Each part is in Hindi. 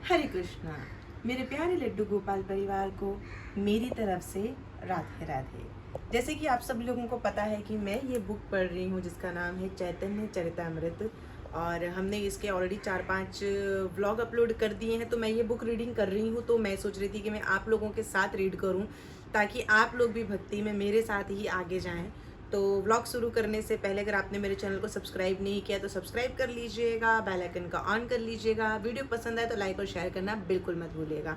हरे कृष्णा। मेरे प्यारे लड्डू गोपाल परिवार को मेरी तरफ से राधे राधे। जैसे कि आप सब लोगों को पता है कि मैं ये बुक पढ़ रही हूँ जिसका नाम है चैतन्य चरितामृत, और हमने इसके ऑलरेडी 4-5 व्लॉग अपलोड कर दिए हैं। तो मैं ये बुक रीडिंग कर रही हूँ, तो मैं सोच रही थी कि मैं आप लोगों के साथ रीड करूँ ताकि आप लोग भी भक्ति में मेरे साथ ही आगे जाएँ। तो व्लॉग शुरू करने से पहले अगर आपने मेरे चैनल को सब्सक्राइब नहीं किया तो सब्सक्राइब कर लीजिएगा, बेल आइकन का ऑन कर लीजिएगा। वीडियो पसंद आए तो लाइक और शेयर करना बिल्कुल मत भूलिएगा।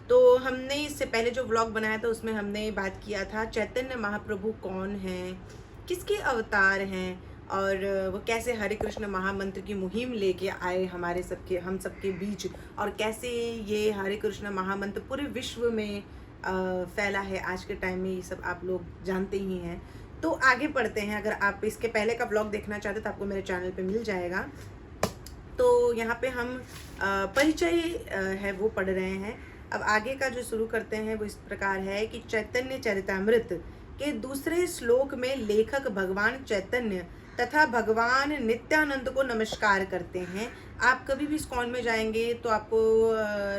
तो हमने इससे पहले जो व्लॉग बनाया था उसमें हमने बात किया था चैतन्य महाप्रभु कौन हैं, किसके अवतार हैं, और वो कैसे हरे कृष्ण महामंत्र की मुहिम लेके आए हम सबके बीच, और कैसे ये हरे कृष्ण महामंत्र पूरे विश्व में फैला है आज के टाइम में। ये सब आप लोग जानते ही हैं। तो आगे पढ़ते हैं। अगर आप इसके पहले का ब्लॉग देखना चाहते तो आपको मेरे चैनल पे मिल जाएगा। तो यहाँ पे हम परिचय है वो पढ़ रहे हैं। अब आगे का जो शुरू करते हैं वो इस प्रकार है कि चैतन्य चरितामृत के दूसरे श्लोक में लेखक भगवान चैतन्य तथा भगवान नित्यानंद को नमस्कार करते हैं। आप कभी भी इस्कॉन में जाएंगे तो आपको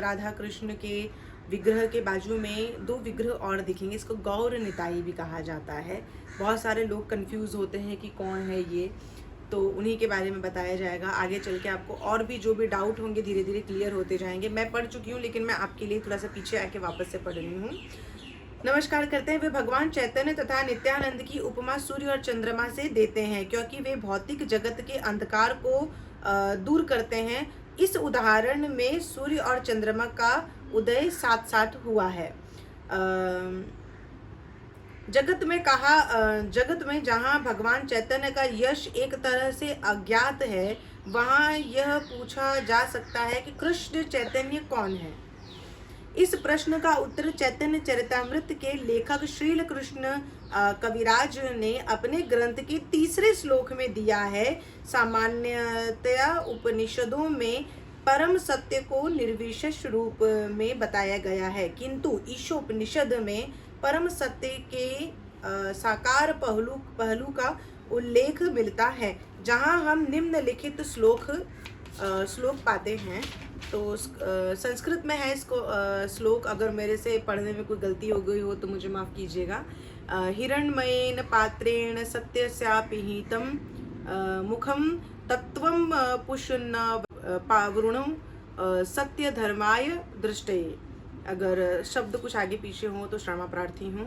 राधा कृष्ण के विग्रह के बाजू में 2 विग्रह और दिखेंगे। इसको गौर निताई भी कहा जाता है। बहुत सारे लोग कंफ्यूज होते हैं कि कौन है ये, तो उन्हीं के बारे में बताया जाएगा। आगे चल के आपको और भी जो भी डाउट होंगे धीरे धीरे क्लियर होते जाएंगे। मैं पढ़ चुकी हूँ लेकिन मैं आपके लिए थोड़ा सा पीछे आके वापस से पढ़ रही हूँ। नमस्कार करते हैं। वे भगवान चैतन्य तथा नित्यानंद की उपमा सूर्य और चंद्रमा से देते हैं क्योंकि वे भौतिक जगत के अंधकार को दूर करते हैं। इस उदाहरण में सूर्य और चंद्रमा का उदय साथ साथ हुआ है। जगत में जहाँ भगवान चैतन्य का यश एक तरह से अज्ञात है, वहाँ यह पूछा जा सकता है कि कृष्ण चैतन्य कौन है। इस प्रश्न का उत्तर चैतन्य चरितामृत के लेखक श्रील कृष्ण कविराज ने अपने ग्रंथ के 3 श्लोक में दिया है। सामान्यतया उपनिषदों में परम सत्य को निर्विशेष रूप में बताया गया है, किंतु ईशोपनिषद में परम सत्य के साकार पहलू का उल्लेख मिलता है, जहां हम निम्नलिखित श्लोक पाते हैं। तो संस्कृत में है इसको श्लोक। अगर मेरे से पढ़ने में कोई गलती हो गई हो तो मुझे माफ़ कीजिएगा। हिरण्मयेन पात्रेण सत्यस्यापिहितं मुखम तत्वं पुष्ण पावृणं सत्य धर्माय दृष्टये। अगर शब्द कुछ आगे पीछे हो तो क्षमा प्रार्थी हूँ।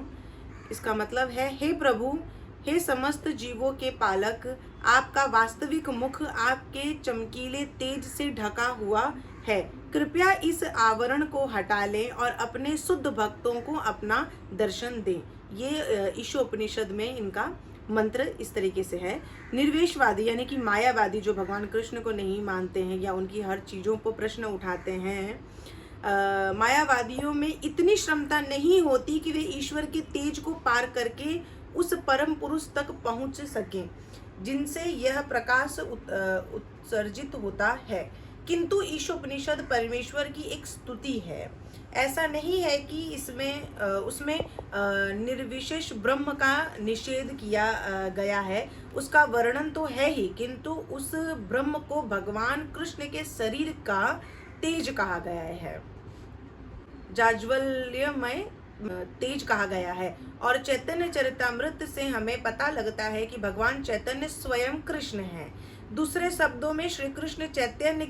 इसका मतलब है, हे प्रभु, हे समस्त जीवों के पालक, आपका वास्तविक मुख आपके चमकीले तेज से ढका हुआ है। कृपया इस आवरण को हटा लें और अपने शुद्ध भक्तों को अपना दर्शन दें। ये ईशोपनिषद में इनका मंत्र इस तरीके से है। निर्वेशवादी यानी कि मायावादी जो भगवान कृष्ण को नहीं मानते हैं या उनकी हर चीज़ों पर प्रश्न उठाते हैं, मायावादियों में इतनी क्षमता नहीं होती कि वे ईश्वर के तेज को पार करके उस परम पुरुष तक पहुंच सकें जिनसे यह प्रकाश उत्सर्जित होता है। किंतु ईशोपनिषद परमेश्वर की एक स्तुति है। ऐसा नहीं है कि उसमें निर्विशेष ब्रह्म का निषेध किया गया है। उसका वर्णन तो है ही, किंतु उस ब्रह्म को भगवान कृष्ण के शरीर का तेज कहा गया है, जाज्वल्यमय तेज कहा गया है। और चैतन्य चरितामृत से हमें पता लगता है कि भगवान चैतन्य स्वयं कृष्ण हैं। दूसरे शब्दों में श्री कृष्ण चैतन्य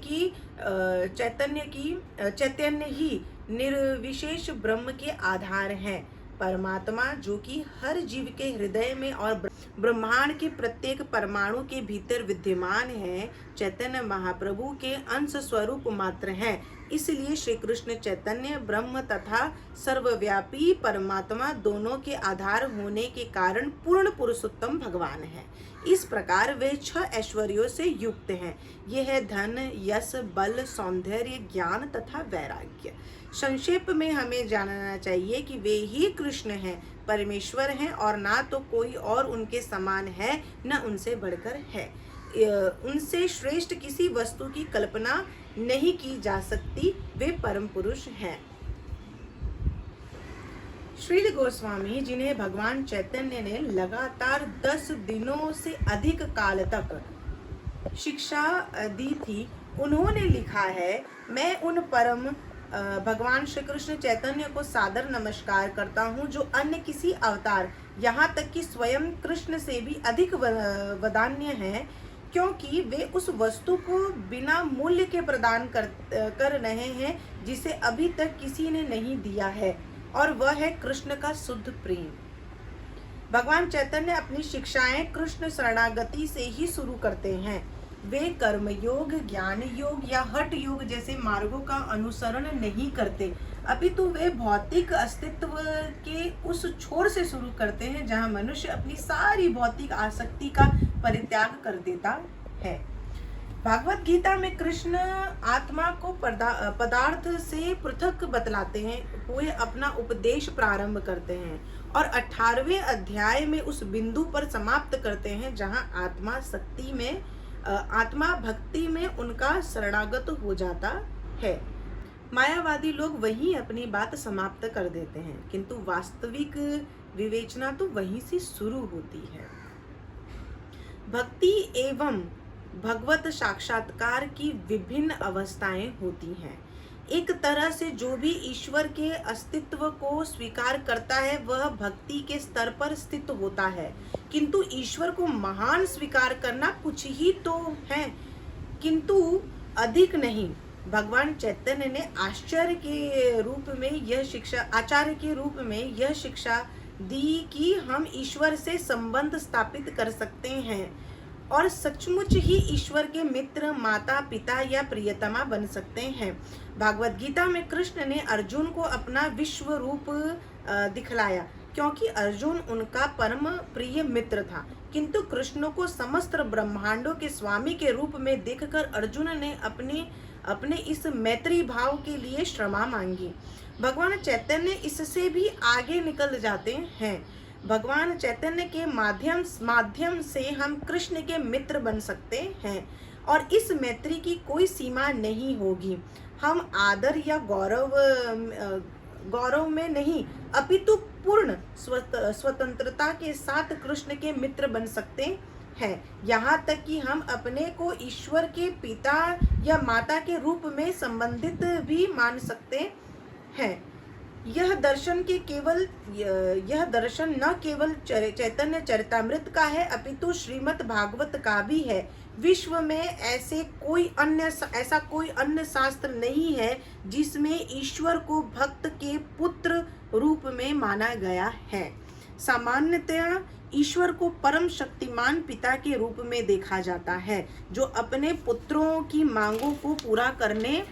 ही निर्विशेष ब्रह्म के आधार हैं। परमात्मा जो कि हर जीव के हृदय में और ब्रह्मांड के प्रत्येक परमाणु के भीतर विद्यमान है, चैतन्य महाप्रभु के अंश स्वरूप मात्र हैं। इसलिए श्री कृष्ण चैतन्य ब्रह्म तथा सर्वव्यापी परमात्मा दोनों के आधार होने के कारण पूर्ण पुरुषोत्तम भगवान है। इस प्रकार वे 6 ऐश्वर्यों से युक्त हैं। ये है धन, यश, बल, सौंदर्य, ज्ञान तथा वैराग्य। संक्षेप में हमें जानना चाहिए कि वे ही कृष्ण हैं, परमेश्वर हैं, और ना तो कोई और उनके समान है न उनसे बढ़कर है। उनसे श्रेष्ठ किसी वस्तु की कल्पना नहीं की जा सकती। वे परम पुरुष हैं। श्रील गोस्वामी, जिन्हें भगवान चैतन्य ने लगातार 10 दिनों से अधिक काल तक शिक्षा दी थी, उन्होंने लिखा है, मैं उन परम भगवान श्री कृष्ण चैतन्य को सादर नमस्कार करता हूँ जो अन्य किसी अवतार, यहाँ तक कि स्वयं कृष्ण से भी अधिक वदान्य हैं, क्योंकि वे उस वस्तु को बिना मूल्य के प्रदान कर रहे हैं जिसे अभी तक किसी ने नहीं दिया है, और वह है कृष्ण का शुद्ध प्रेम। भगवान चैतन्य अपनी शिक्षाएं कृष्ण शरणागति से ही शुरू करते हैं। वे कर्म योग, ज्ञान योग या हठ योग जैसे मार्गों का अनुसरण नहीं करते, अपितु वे भौतिक अस्तित्व के उस छोर से शुरू करते हैं जहां मनुष्य अपनी सारी भौतिक आसक्ति का परित्याग कर देता है। भागवत गीता में कृष्ण आत्मा को पदार्थ से पृथक बतलाते हैं। वे अपना उपदेश प्रारंभ करते हैं और 18वें अध्याय में उस बिंदु पर समाप्त करते हैं जहां आत्मा भक्ति में उनका शरणागत हो जाता है। मायावादी लोग वहीं अपनी बात समाप्त कर देते हैं, किंतु वास्तविक विवेचना तो वहीं से शुरू होती है। भक्ति एवं भगवत साक्षात्कार की विभिन्न अवस्थाएं होती हैं। एक तरह से जो भी ईश्वर के अस्तित्व को स्वीकार करता है वह भक्ति के स्तर पर स्थित होता है, किंतु ईश्वर को महान स्वीकार करना कुछ ही तो है, किंतु अधिक नहीं। भगवान चैतन्य ने आचार्य के रूप में यह शिक्षा दी कि हम ईश्वर से संबंध स्थापित कर सकते हैं और सचमुच ही ईश्वर के मित्र, माता पिता या प्रियतमा बन सकते हैं। भागवत गीता में कृष्ण ने अर्जुन को अपना विश्व रूप दिखलाया, क्योंकि अर्जुन उनका परम प्रिय मित्र था, किंतु कृष्ण को समस्त ब्रह्मांडों के स्वामी के रूप में देखकर अर्जुन ने अपने इस मैत्री भाव के लिए क्षमा मांगी। भगवान चैतन्य इससे भी आगे निकल जाते हैं। भगवान चैतन्य के माध्यम से हम कृष्ण के मित्र बन सकते हैं और इस मैत्री की कोई सीमा नहीं होगी। हम आदर या गौरव में नहीं, अपितु पूर्ण स्वतंत्रता के साथ कृष्ण के मित्र बन सकते हैं। यहाँ तक कि हम अपने को ईश्वर के पिता या माता के रूप में संबंधित भी मान सकते हैं। यह दर्शन न केवल चैतन्य चरितामृत का है, अपितु श्रीमद् भागवत का भी है। विश्व में ऐसा कोई अन्य शास्त्र नहीं है जिसमें ईश्वर को भक्त के पुत्र रूप में माना गया है। सामान्यतया ईश्वर को परम शक्तिमान पिता के रूप में देखा जाता है, जो अपने पुत्रों की मांगों को पूरा करने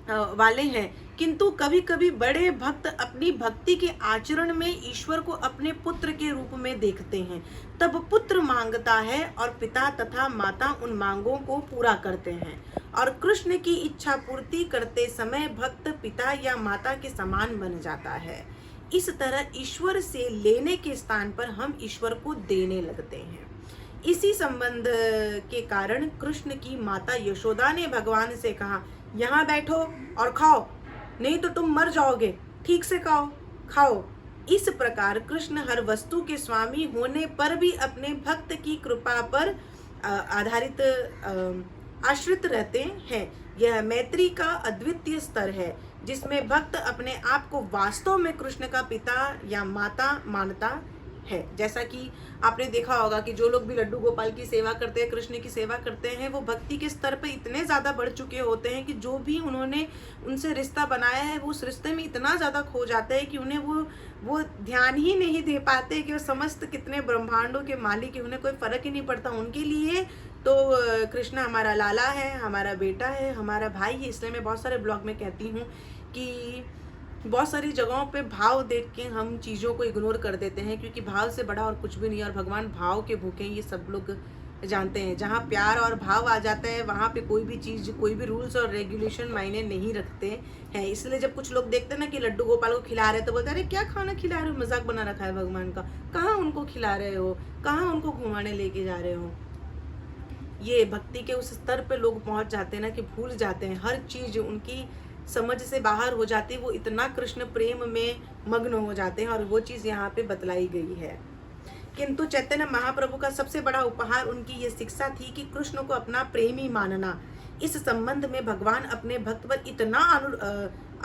वाले हैं, किंतु कभी कभी बड़े भक्त अपनी भक्ति के आचरण में ईश्वर को अपने पुत्र के रूप में देखते हैं। तब पुत्र मांगता है और पिता तथा माता उन मांगों को पूरा करते हैं, और कृष्ण की इच्छा पूर्ति करते समय भक्त पिता या माता के समान बन जाता है। इस तरह ईश्वर से लेने के स्थान पर हम ईश्वर को देने लगते हैं। इसी संबंध के कारण कृष्ण की माता यशोदा ने भगवान से कहा, यहाँ बैठो और खाओ, नहीं तो तुम मर जाओगे, ठीक से खाओ। इस प्रकार कृष्ण हर वस्तु के स्वामी होने पर भी अपने भक्त की कृपा पर आश्रित रहते हैं। यह मैत्री का अद्वितीय स्तर है, जिसमें भक्त अपने आप को वास्तव में कृष्ण का पिता या माता मानता है। जैसा कि आपने देखा होगा कि जो लोग भी लड्डू गोपाल की सेवा करते हैं, कृष्ण की सेवा करते हैं, वो भक्ति के स्तर पर इतने ज़्यादा बढ़ चुके होते हैं कि जो भी उन्होंने उनसे रिश्ता बनाया है वो उस रिश्ते में इतना ज़्यादा खो जाता है कि उन्हें वो ध्यान ही नहीं दे पाते कि वो समस्त कितने ब्रह्मांडों के मालिक है, उन्हें कोई फ़र्क ही नहीं पड़ता। उनके लिए तो कृष्ण हमारा लाला है, हमारा बेटा है, हमारा भाई है। इसलिए मैं बहुत सारे ब्लॉग में कहती हूँ कि बहुत सारी जगहों पे भाव देख के हम चीज़ों को इग्नोर कर देते हैं, क्योंकि भाव से बड़ा और कुछ भी नहीं है, और भगवान भाव के भूखे हैं, ये सब लोग जानते हैं। जहाँ प्यार और भाव आ जाता है वहाँ पे कोई भी चीज़, कोई भी रूल्स और रेगुलेशन मायने नहीं रखते हैं। इसलिए जब कुछ लोग देखते हैं ना कि लड्डू गोपाल को खिला रहे तो बोलते हैं, अरे क्या खाना खिला रहे हो, मजाक बना रखा है भगवान का, कहाँ उनको खिला रहे हो, कहाँ उनको घुमाने लेके जा रहे हो। ये भक्ति के उस स्तर पे लोग पहुँच जाते हैं ना कि भूल जाते हैं, हर चीज़ उनकी समझ से बाहर हो जाती है। वो इतना कृष्ण प्रेम में मग्न हो जाते हैं, और वो चीज़ यहाँ पे बतलाई गई है। किंतु चैतन्य महाप्रभु का सबसे बड़ा उपहार उनकी ये शिक्षा थी कि कृष्ण को अपना प्रेमी मानना। इस संबंध में भगवान अपने भक्त पर इतना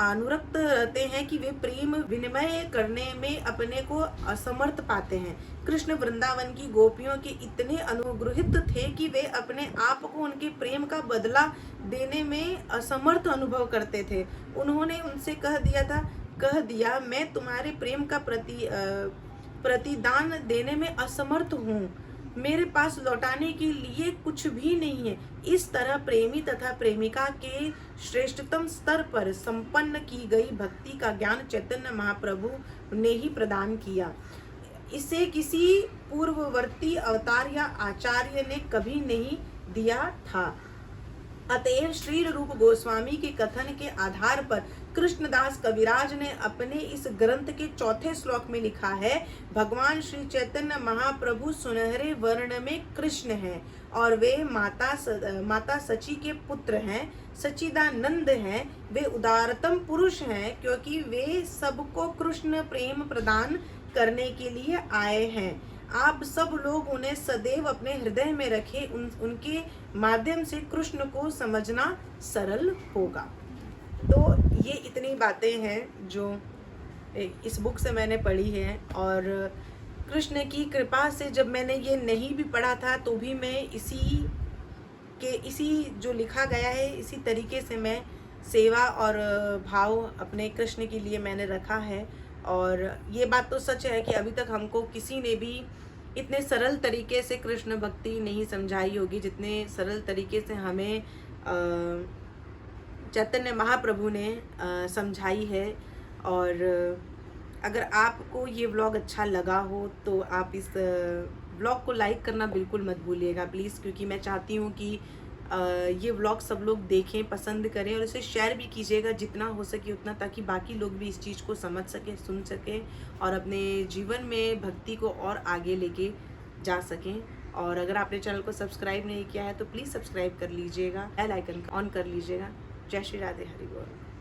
अनुरक्त रहते हैं कि वे प्रेम विनिमय करने में अपने को असमर्थ पाते हैं। कृष्ण वृंदावन की गोपियों के इतने अनुग्रहित थे कि वे अपने आप को उनके प्रेम का बदला देने में असमर्थ अनुभव करते थे। उन्होंने उनसे कह दिया मैं तुम्हारे प्रेम का प्रतिदान देने में असमर्थ हूँ, मेरे पास लौटाने के लिए कुछ भी नहीं है। इस तरह प्रेमी तथा प्रेमिका के श्रेष्ठतम स्तर पर संपन्न की गई भक्ति का ज्ञान चैतन्य महाप्रभु ने ही प्रदान किया। इसे किसी पूर्ववर्ती अवतार या आचार्य ने कभी नहीं दिया था। अतएव श्री रूप गोस्वामी के कथन के आधार पर कृष्णदास कविराज ने अपने इस ग्रंथ के चौथे श्लोक में लिखा है, भगवान श्री चैतन्य महाप्रभु सुनहरे वर्ण में कृष्ण हैं और वे माता सची के पुत्र हैं, सच्चिदानंद हैं। वे उदारतम पुरुष हैं क्योंकि वे सबको कृष्ण प्रेम प्रदान करने के लिए आए हैं। आप सब लोग उन्हें सदैव अपने हृदय में रखें, उनके माध्यम से कृष्ण को समझना सरल होगा। तो ये इतनी बातें हैं जो इस बुक से मैंने पढ़ी हैं, और कृष्ण की कृपा से जब मैंने ये नहीं भी पढ़ा था तो भी मैं इसी जो लिखा गया है इसी तरीके से मैं सेवा और भाव अपने कृष्ण के लिए मैंने रखा है। और ये बात तो सच है कि अभी तक हमको किसी ने भी इतने सरल तरीके से कृष्ण भक्ति नहीं समझाई होगी जितने सरल तरीके से हमें चैतन्य महाप्रभु ने समझाई है। और अगर आपको ये व्लॉग अच्छा लगा हो तो आप इस व्लॉग को लाइक करना बिल्कुल मत भूलिएगा प्लीज़, क्योंकि मैं चाहती हूँ कि ये व्लॉग सब लोग देखें, पसंद करें और इसे शेयर भी कीजिएगा जितना हो सके उतना, ताकि बाकी लोग भी इस चीज़ को समझ सकें, सुन सकें और अपने जीवन में भक्ति को और आगे लेके जा सकें। और अगर आपने चैनल को सब्सक्राइब नहीं किया है तो प्लीज़ सब्सक्राइब कर लीजिएगा, बेल आइकन ऑन कर लीजिएगा। जय श्री राधे, हरि बोल।